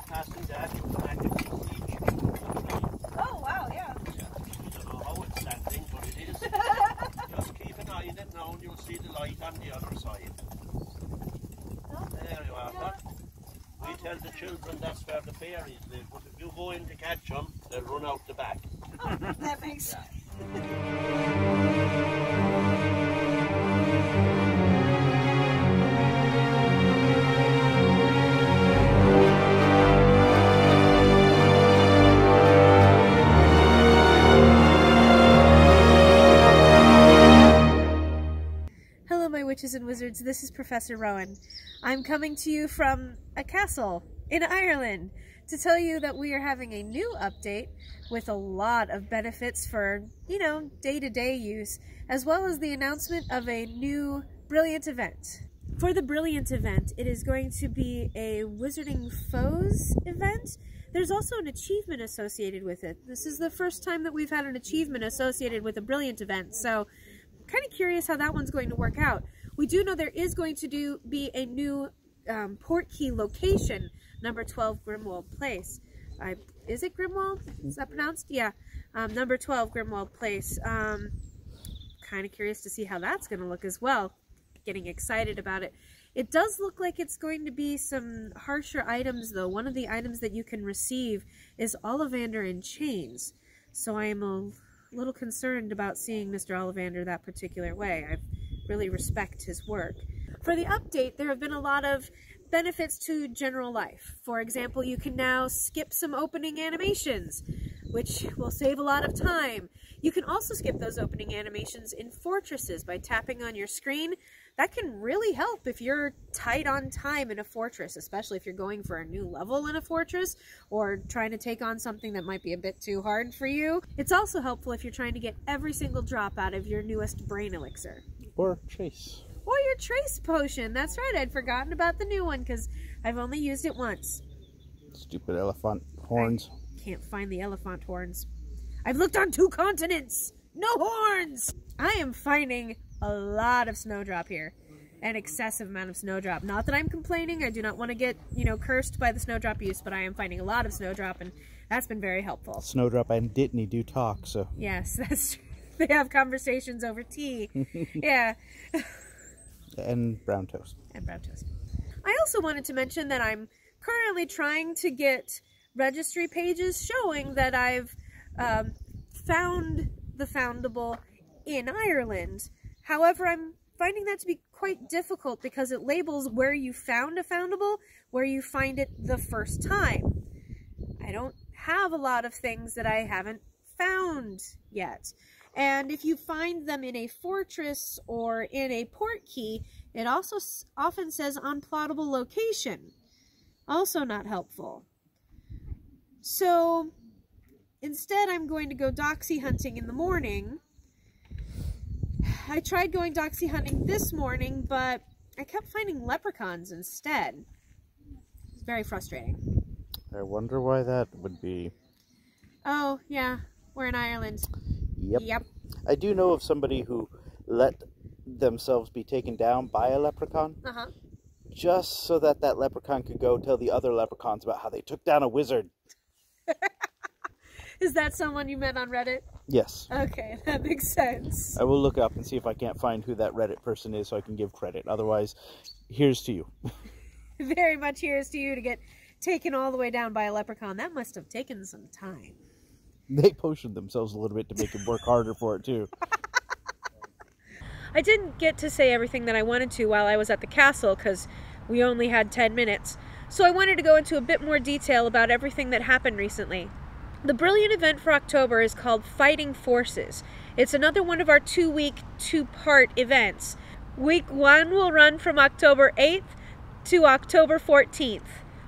passing that, you automatically see it should be clean. Oh, wow, yeah. Yeah, I don't know how it's standing, but it is. Just keep an eye on it now and you'll see the light on the other side. Oh, there you are. yeah. We tell the children that's where the fairies live, but if you go in to catch them, they'll run out the back. Oh, that makes sense. Hello, my witches and wizards. This is Professor Rowan. I'm coming to you from a castle in Ireland to tell you that we are having a new update with a lot of benefits for, you know, day-to-day use, as well as the announcement of a new Brilliant event. For the Brilliant event, it is going to be a Wizarding Foes event. There's also an achievement associated with it. This is the first time that we've had an achievement associated with a Brilliant event, so I'm kind of curious how that one's going to work out. We do know there is going to be a new Portkey location, number 12 Grimwald Place. Is it Grimwald? Is that pronounced? Yeah. Number 12 Grimwald Place. Kind of curious to see how that's going to look as well. Getting excited about it. It does look like it's going to be some harsher items, though. One of the items that you can receive is Ollivander in chains. So I am a little concerned about seeing Mr. Ollivander that particular way. I really respect his work. For the update, there have been a lot of benefits to general life. For example, you can now skip some opening animations, which will save a lot of time. You can also skip those opening animations in fortresses by tapping on your screen. That can really help if you're tight on time in a fortress, especially if you're going for a new level in a fortress or trying to take on something that might be a bit too hard for you. It's also helpful if you're trying to get every single drop out of your newest brain elixir. Or Trace. Or your Trace potion. That's right, I'd forgotten about the new one because I've only used it once. Stupid elephant horns. I can't find the elephant horns. I've looked on 2 continents! No horns! I am finding a lot of snowdrop here. An excessive amount of snowdrop. Not that I'm complaining. I do not want to get, you know, cursed by the snowdrop use, but I am finding a lot of snowdrop, and that's been very helpful. Snowdrop and Dittany do talk, so... Yes, that's true. They have conversations over tea. Yeah. And brown toast. And brown toast. I also wanted to mention that I'm currently trying to get registry pages showing that I've found the Foundable in Ireland. However, I'm finding that to be quite difficult because it labels where you found a Foundable, where you find it the first time. I don't have a lot of things that I haven't found yet. And if you find them in a fortress or in a portkey, it also often says unplottable location. Also not helpful. So instead, I'm going to go doxy hunting in the morning. I tried going doxy hunting this morning, but I kept finding leprechauns instead. It's very frustrating. I wonder why that would be. Oh, yeah. We're in Ireland. Yep. I do know of somebody who let themselves be taken down by a leprechaun. Just so that that leprechaun could go tell the other leprechauns about how they took down a wizard. Is that someone you met on Reddit? Yes. Okay, that makes sense. I will look up and see if I can't find who that Reddit person is so I can give credit. Otherwise, here's to you. Very much here's to you to get taken all the way down by a leprechaun. That must have taken some time. They potioned themselves a little bit to make him work harder for it, too. I didn't get to say everything that I wanted to while I was at the castle because we only had 10 minutes. So I wanted to go into a bit more detail about everything that happened recently. The Brilliant event for October is called Fighting Forces. It's another one of our 2-week, 2-part events. Week 1 will run from October 8th to October 14th.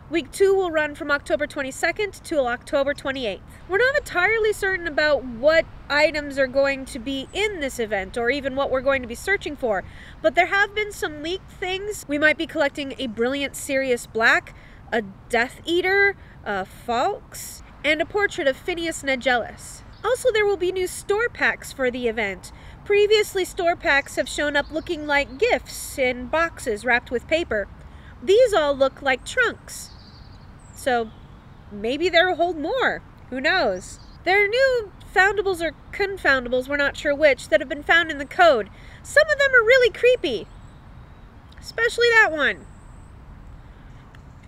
Week 2 will run from October 22nd to October 28th. We're not entirely certain about what items are going to be in this event or even what we're going to be searching for, but there have been some leaked things. We might be collecting a Brilliant Sirius Black, a Death Eater, a Falx, and a portrait of Phineas Nigellus. Also, there will be new store packs for the event. Previously, store packs have shown up looking like gifts in boxes wrapped with paper. These all look like trunks. So maybe they'll hold more. Who knows? There are new foundables or confoundables, we're not sure which, that have been found in the code. Some of them are really creepy. Especially that one.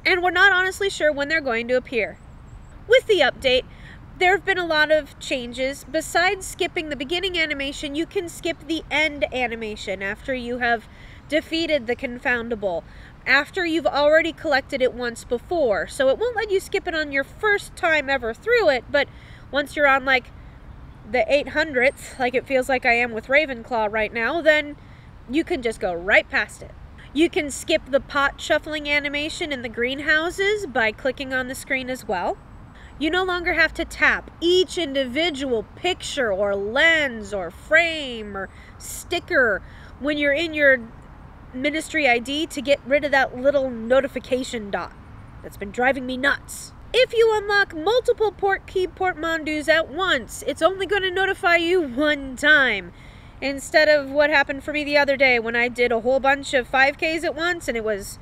And we're not honestly sure when they're going to appear. With the update, there have been a lot of changes. Besides skipping the beginning animation, you can skip the end animation after you have defeated the confoundable, after you've already collected it once before. So it won't let you skip it on your first time ever through it, but once you're on like the 800th, like it feels like I am with Ravenclaw right now, then you can just go right past it. You can skip the pot shuffling animation in the greenhouses by clicking on the screen as well. You no longer have to tap each individual picture or lens or frame or sticker when you're in your Ministry ID to get rid of that little notification dot that's been driving me nuts. If you unlock multiple Portkey portmanteaus at once, it's only going to notify you one time, instead of what happened for me the other day when I did a whole bunch of 5Ks at once and it was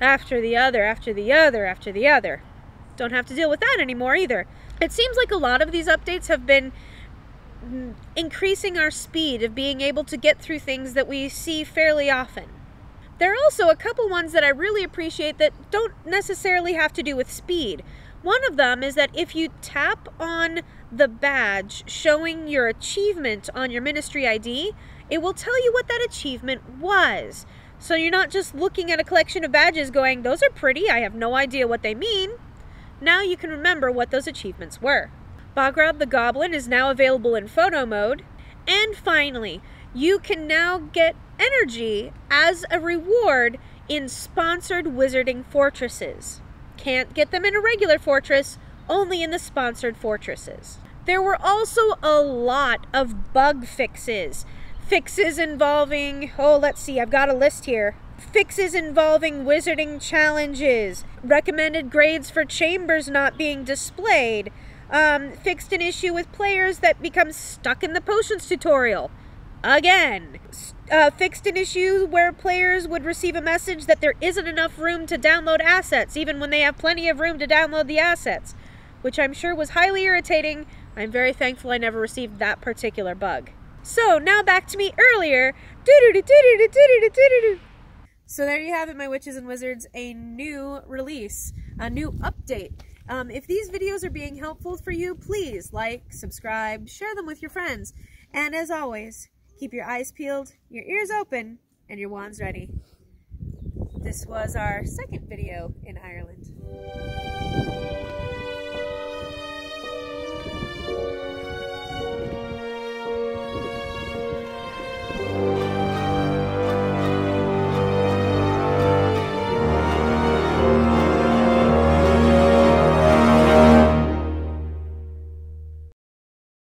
after the other, after the other, after the other. Don't have to deal with that anymore either. It seems like a lot of these updates have been increasing our speed of being able to get through things that we see fairly often. There are also a couple ones that I really appreciate that don't necessarily have to do with speed. One of them is that if you tap on the badge showing your achievement on your Ministry ID, it will tell you what that achievement was. So you're not just looking at a collection of badges going, those are pretty, I have no idea what they mean. Now you can remember what those achievements were. Bogrod the Goblin is now available in photo mode. And finally, you can now get energy as a reward in sponsored wizarding fortresses. Can't get them in a regular fortress, only in the sponsored fortresses. There were also a lot of bug fixes. Fixes involving, let's see, I've got a list here. Fixes involving wizarding challenges, recommended grades for chambers not being displayed, fixed an issue with players that become stuck in the potions tutorial. Again, fixed an issue where players would receive a message that there isn't enough room to download assets, even when they have plenty of room to download the assets, which I'm sure was highly irritating. I'm very thankful I never received that particular bug. So, now back to me earlier. So there you have it, my witches and wizards, a new release, a new update. If these videos are being helpful for you, please like, subscribe, share them with your friends. And as always, keep your eyes peeled, your ears open, and your wands ready. This was our second video in Ireland.